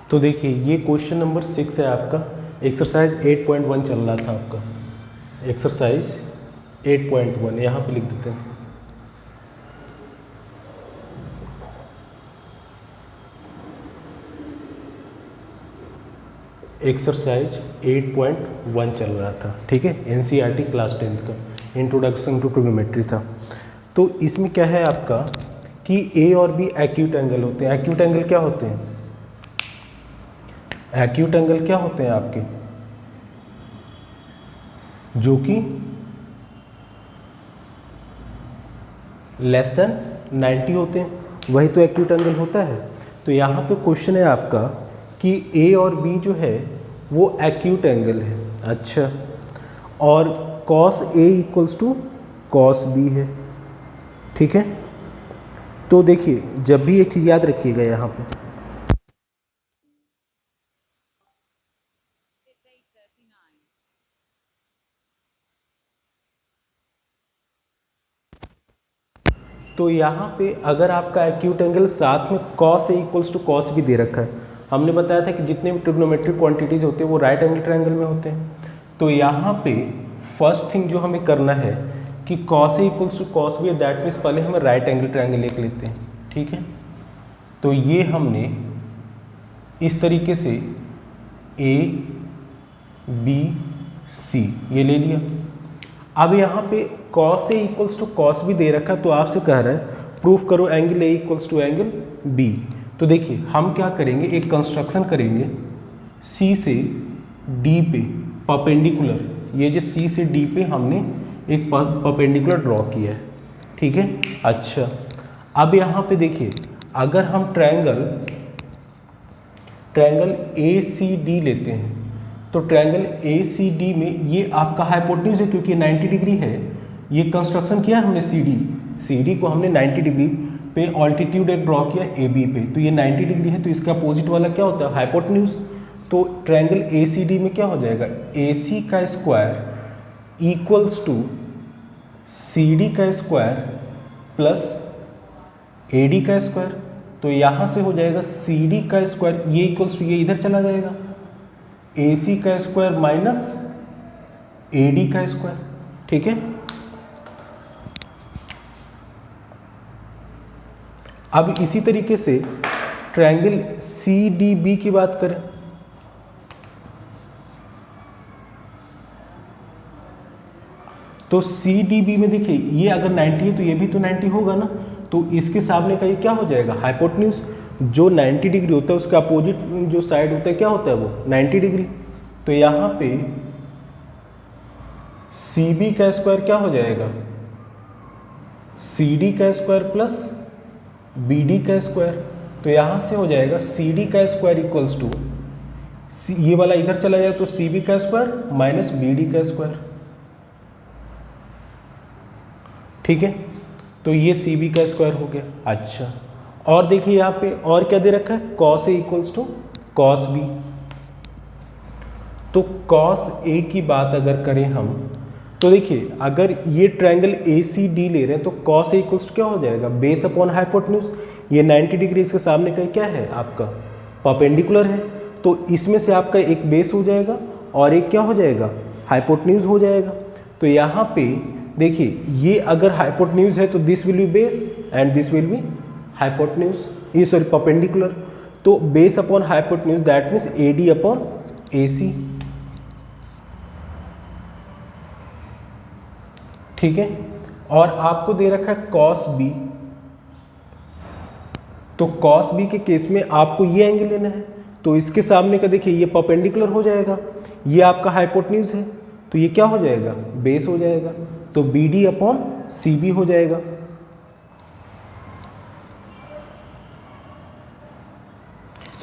तो देखिए ये क्वेश्चन नंबर 6 है आपका, एक्सरसाइज 8.1 चल रहा था आपका, एक्सरसाइज 8.1 यहाँ पे लिख देते हैं। एक्सरसाइज 8.1 चल रहा था, ठीक है, एनसीईआरटी क्लास 10th का इंट्रोडक्शन टू ट्रिग्नोमेट्री था। तो इसमें क्या है आपका कि ए और बी एक्यूट एंगल होते हैं। एक्यूट एंगल क्या होते हैं? एक्यूट एंगल क्या होते हैं आपके? जो कि लेस देन 90 होते हैं, वही तो एक्यूट एंगल होता है। तो यहाँ पे क्वेश्चन है आपका कि ए और बी जो है वो एक्यूट एंगल है। अच्छा, और cos A equals to cos B है, ठीक है। तो देखिए जब भी एक चीज़ याद रखिएगा यहाँ पे, तो यहाँ पे अगर आपका एक्यूट एंगल साथ में cos A equals to cos भी दे रखा है, हमने बताया था कि जितने भी ट्रिग्नोमेट्रिक क्वांटिटीज होते हैं वो राइट एंगल ट्रायंगल में होते हैं। तो यहाँ पे फर्स्ट थिंग जो हमें करना है कि cos A equals to cos B है, दैट मीन्स पहले हम राइट एंगल ट्रायंगल लिख लेते हैं, ठीक है। तो ये हमने इस तरीके से ए बी सी ये ले लिया। अब यहाँ पे cos A equals to cos B दे रखा, तो आपसे कह रहा है प्रूफ करो angle A equals to angle B. तो देखिए हम क्या करेंगे, एक कंस्ट्रक्शन करेंगे सी से डी पे परपेंडिकुलर, ये जो सी से डी पे हमने एक परपेंडिकुलर ड्रॉ किया है, ठीक है। अच्छा, अब यहाँ पे देखिए अगर हम ट्रायंगल ए सी डी लेते हैं, तो ट्रायंगल ए सी डी में ये आपका हाइपोटेन्यूज है, क्योंकि 90 डिग्री है। ये कंस्ट्रक्शन किया हमने सी डी को हमने 90 डिग्री पे ऑल्टीट्यूड एक ड्रॉ किया ए बी पे, तो ये 90 डिग्री है, तो इसका अपोजिट वाला क्या होता है, हाइपोटेन्यूज। तो ट्रायंगल ए सी डी में क्या हो जाएगा, ए सी का square equals to C D का स्क्वायर प्लस ए डी का स्क्वायर। तो यहाँ से हो जाएगा सी डी का स्क्वायर, ये इक्वल्स टू ये इधर चला जाएगा, ए सी का स्क्वायर माइनस ए डी का स्क्वायर, ठीक है। अब इसी तरीके से ट्रायंगल सी डी बी की बात करें, तो सी डी बी में देखिए ये अगर 90 है तो ये भी तो 90 होगा ना, तो इसके सामने का ये क्या हो जाएगा, हाइपोटेन्यूज। जो 90 डिग्री होता है उसका अपोजिट जो साइड होता है क्या होता है, वो 90 डिग्री। तो यहाँ पे सी बी का स्क्वायर क्या हो जाएगा, सी डी का स्क्वायर प्लस बी डी का स्क्वायर। तो यहाँ से हो जाएगा सी डी का स्क्वायर इक्वल्स टू, ये वाला इधर चला जाए तो सी बी का स्क्वायर माइनस बी डी का स्क्वायर, ठीक है। तो ये सी बी का स्क्वायर हो गया। अच्छा, और देखिए यहाँ पे और क्या दे रखा है, cos A equals to cos B. तो कॉस ए की बात अगर करें हम, तो देखिए अगर ये ट्रायंगल ए सी डी ले रहे हैं तो कॉस ए इक्वल्स टू क्या हो जाएगा, बेस अपॉन हाइपोटेन्यूज। ये 90 डिग्री इसके सामने का क्या है आपका परपेंडिकुलर है, तो इसमें से आपका एक बेस हो जाएगा और एक क्या हो जाएगा, हाइपोटेन्यूज हो जाएगा। तो यहाँ पे देखिए ये अगर हाइपोटेन्यूज है तो this will be base and this will be hypotenuse, ये सॉरी परपेंडिकुलर। तो base upon hypotenuse that means A D upon A C, ठीक है। और आपको दे रखा है कॉस बी, तो कॉस बी के केस में आपको ये एंगल लेना है, तो इसके सामने का देखिए ये परपेंडिकुलर हो जाएगा, ये आपका हाइपोटेन्यूज है, तो ये क्या हो जाएगा, बेस हो जाएगा। तो B D upon C B हो जाएगा।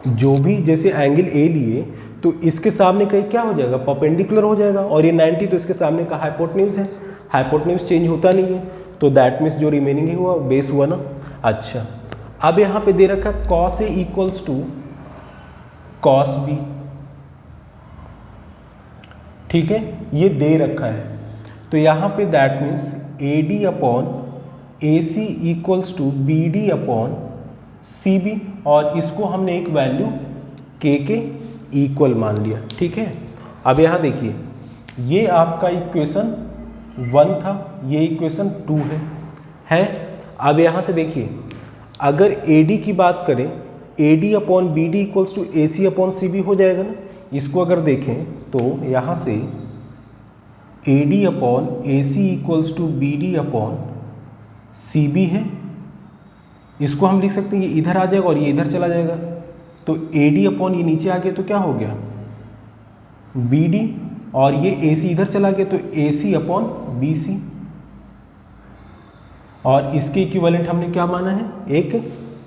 जो भी जैसे एंगल ए लिए तो इसके सामने का क्या हो जाएगा, परपेंडिकुलर हो जाएगा, और ये 90 तो इसके सामने का हाइपोटेन्यूज है, हाइपोटेन्यूज चेंज होता नहीं है, तो दैट मीन्स जो रिमेनिंग है हुआ बेस हुआ ना। अच्छा, अब यहाँ पे दे रखा है cos A equals to cos B, ठीक है, ये दे रखा है। तो यहाँ पे that means A D upon A C equals to B D upon C B, और इसको हमने एक वैल्यू के इक्वल मान लिया। ठीक है, अब यहाँ देखिए ये आपका इक्वेशन 1 था, ये इक्वेशन 2 है। अब यहाँ से देखिए अगर AD की बात करें, AD upon BD equals to AC upon CB हो जाएगा ना। इसको अगर देखें तो यहाँ से AD upon AC equals to BD upon CB है। इसको हम लिख सकते हैं, ये इधर आ जाएगा और ये इधर चला जाएगा, तो AD अपॉन ये नीचे आ गया तो क्या हो गया BD, और ये AC इधर चला गया तो AC अपॉन BC, और इसके इक्विवेलेंट हमने क्या माना है, एक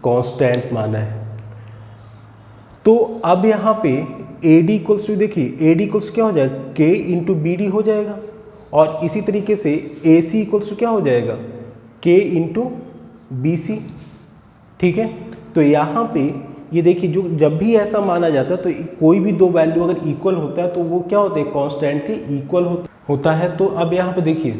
कांस्टेंट माना है। तो अब यहाँ पे AD इक्वल्स टू, देखिए AD इक्वल्स क्या हो जाएगा K इंटू BD हो जाएगा, और इसी तरीके से AC इक्वल्स टू क्या हो जाएगा K इंटू BC। ठीक है, तो यहाँ पे ये देखिए जो जब भी ऐसा माना जाता है तो कोई भी दो वैल्यू अगर इक्वल होता है तो वो क्या होता है, कांस्टेंट के इक्वल होता है। तो अब यहाँ पे देखिए,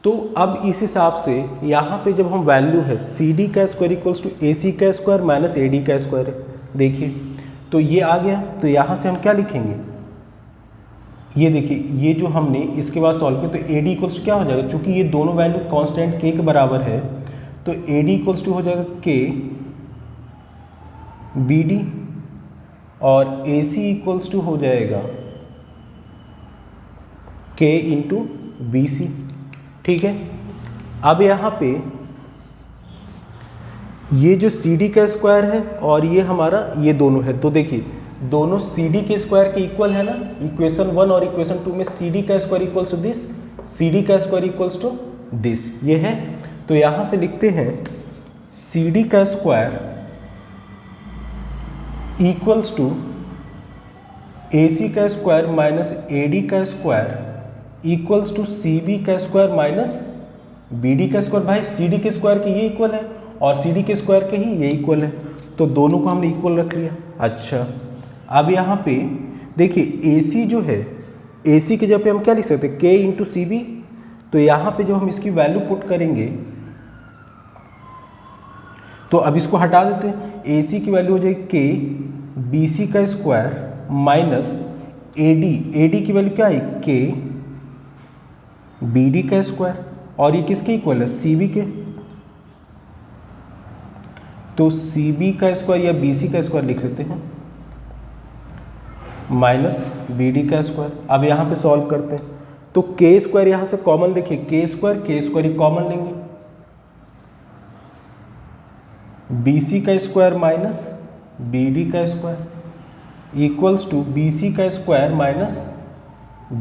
तो अब इस हिसाब से यहाँ पे जब हम वैल्यू है CD का स्क्वायर इक्वल्स टू AC का स्क्वायर माइनस AD का स्क्वायर है, देखिए तो ये आ गया। तो यहाँ से हम क्या लिखेंगे, ये देखिए ये जो हमने इसके बाद सॉल्व किया तो AD इक्वल्स टू क्या हो जाएगा, चूंकि ये दोनों वैल्यू कांस्टेंट K के बराबर है तो AD इक्वल्स टू हो जाएगा K BD, और AC इक्वल्स टू हो जाएगा K इंटू BC। ठीक है, अब यहाँ पे ये जो CD का स्क्वायर है और ये हमारा ये दोनों है, तो देखिए दोनों CD के स्क्वायर के इक्वल है ना। इक्वेशन 1 और इक्वेशन 2 में CD का square equals to this, CD का स्क्वायर इक्वल्स टू दिस, ये है। तो यहाँ से लिखते हैं CD का स्क्वायर इक्वल्स टू AC का स्क्वायर माइनस AD का स्क्वायर इक्वल्स टू CB का स्क्वायर माइनस BD का स्क्वायर। भाई CD के स्क्वायर के ये इक्वल है और CD के स्क्वायर के ही ये इक्वल है, तो दोनों को हमने इक्वल रख लिया। अच्छा, अब यहाँ पे देखिए AC जो है, AC के जगह पे हम क्या लिख सकते हैं, K इंटू CB। तो यहाँ पे जब हम इसकी वैल्यू पुट करेंगे तो अब इसको हटा देते हैं, AC की वैल्यू हो जाएगी K BC का स्क्वायर माइनस AD की वैल्यू क्या है K BD का स्क्वायर, और ये किसके इक्वल है, CB के। तो CB का स्क्वायर या BC का स्क्वायर लिख लेते हैं माइनस BD का स्क्वायर। अब यहाँ पे सॉल्व करते हैं तो K स्क्वायर यहाँ से कॉमन, देखिए K स्क्वायर ही कॉमन लेंगे, BC का स्क्वायर माइनस BD का स्क्वायर इक्वल्स टू BC का स्क्वायर माइनस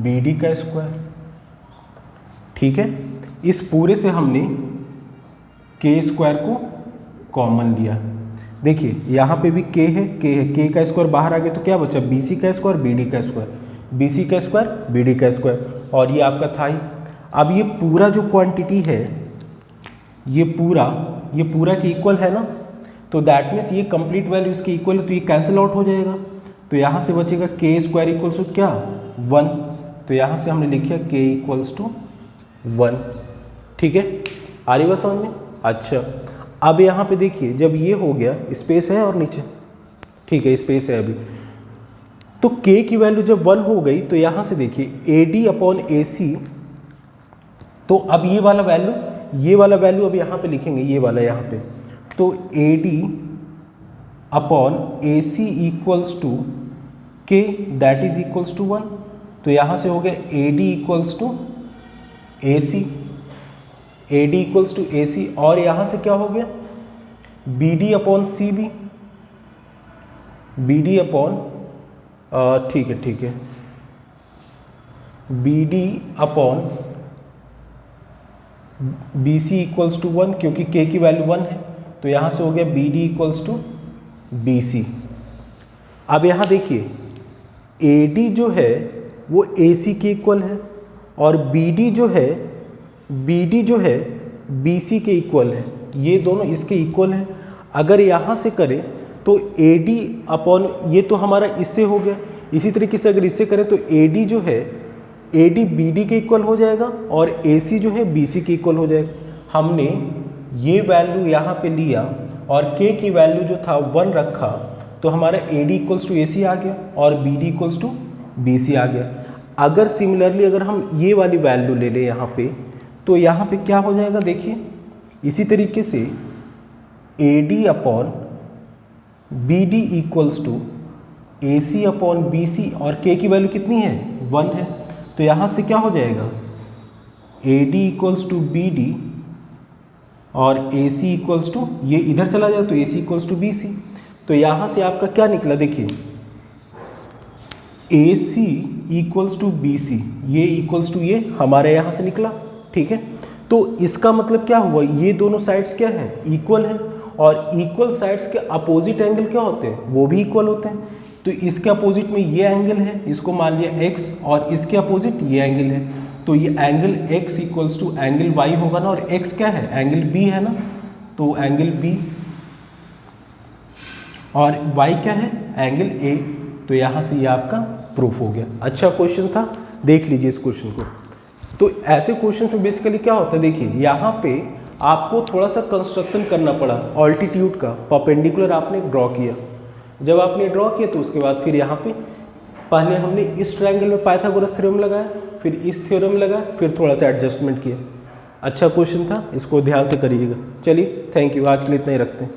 BD का स्क्वायर। ठीक है, इस पूरे से हमने K स्क्वायर को कॉमन लिया। देखिए यहाँ पे भी K है, K का स्क्वायर बाहर आ गया तो क्या बचा, BC का स्क्वायर BD का स्क्वायर, BC का स्क्वायर BD का स्क्वायर, और ये आपका था ही। अब ये पूरा जो क्वांटिटी है ये पूरा के इक्वल है ना, तो दैट मीन्स ये कंप्लीट वैल्यू इसके इक्वल है, तो ये कैंसिल आउट हो जाएगा। तो यहाँ से बचेगा K स्क्वायर इक्वल्स टू क्या 1, तो यहाँ से हमने लिखा K इक्वल्स टू 1। ठीक है, आ रही बात समझ में। अच्छा, अब यहाँ पे देखिए जब ये हो गया, स्पेस है और नीचे, ठीक है स्पेस है अभी, तो K की वैल्यू जब 1 हो गई तो यहाँ से देखिए AD अपॉन AC, तो अब ये वाला वैल्यू अब यहाँ पे लिखेंगे, ये वाला यहाँ पे, तो AD upon AC equals to K that is equals to 1। तो यहाँ से हो गया AD equals to AC, AD equals to AC, और यहाँ से क्या हो गया BD upon CB, BD upon ठीक है BD upon BC equals to 1, क्योंकि K की वैल्यू 1 है, तो यहाँ से हो गया BD इक्वल्स टू BC। अब यहाँ देखिए AD जो है वो AC के इक्वल है और BD जो है BC के इक्वल है, ये दोनों इसके इक्वल हैं। अगर यहाँ से करें तो AD अपॉन ये तो हमारा इससे हो गया, इसी तरीके से अगर इससे करें तो AD जो है AD BD के इक्वल हो जाएगा और AC जो है BC के इक्वल हो जाएगा। हमने ये वैल्यू यहाँ पे लिया और K की वैल्यू जो था 1 रखा, तो हमारा AD इक्वल्स टू AC आ गया और BD इक्वल्स टू BC आ गया। अगर सिमिलरली अगर हम ये वाली वैल्यू ले लें यहाँ पे, तो यहाँ पे क्या हो जाएगा देखिए, इसी तरीके से AD upon BD equals to AC upon BC, और K की वैल्यू कितनी है 1 है, तो यहाँ से क्या हो जाएगा AD इक्वल्स टू BD और AC इक्वल्स टू, ये इधर चला जाए तो AC इक्वल्स टू BC। तो यहाँ से आपका क्या निकला देखिए, AC इक्वल्स टू BC, ये इक्वल्स टू ये हमारे यहाँ से निकला, ठीक है। तो इसका मतलब क्या हुआ, ये दोनों साइड्स क्या है इक्वल है, और इक्वल साइड्स के अपोजिट एंगल क्या होते हैं, वो भी इक्वल होते हैं। तो इसके अपोजिट में ये एंगल है, इसको मान लिया x, और इसके अपोजिट ये एंगल है, तो ये angle x equals to angle y होगा ना, और x क्या है एंगल b है ना, तो एंगल b, और y क्या है एंगल a। तो यहाँ से ये आपका प्रूफ हो गया। अच्छा क्वेश्चन था, देख लीजिए इस क्वेश्चन को। तो ऐसे क्वेश्चन में बेसिकली क्या होता है, देखिए यहाँ पे आपको थोड़ा सा कंस्ट्रक्शन करना पड़ा ऑल्टीट्यूड का, परपेंडिकुलर आपने ड्रॉ किया। जब आपने ड्रॉ किया तो उसके बाद फिर यहाँ पे पहले हमने इस ट्रायंगल में पाइथागोरस थ्योरम लगाया, फिर इस थ्योरम लगाया, फिर थोड़ा सा एडजस्टमेंट किया। अच्छा क्वेश्चन था, इसको ध्यान से करिएगा। चलिए थैंक यू, आज के लिए इतना ही रखते हैं।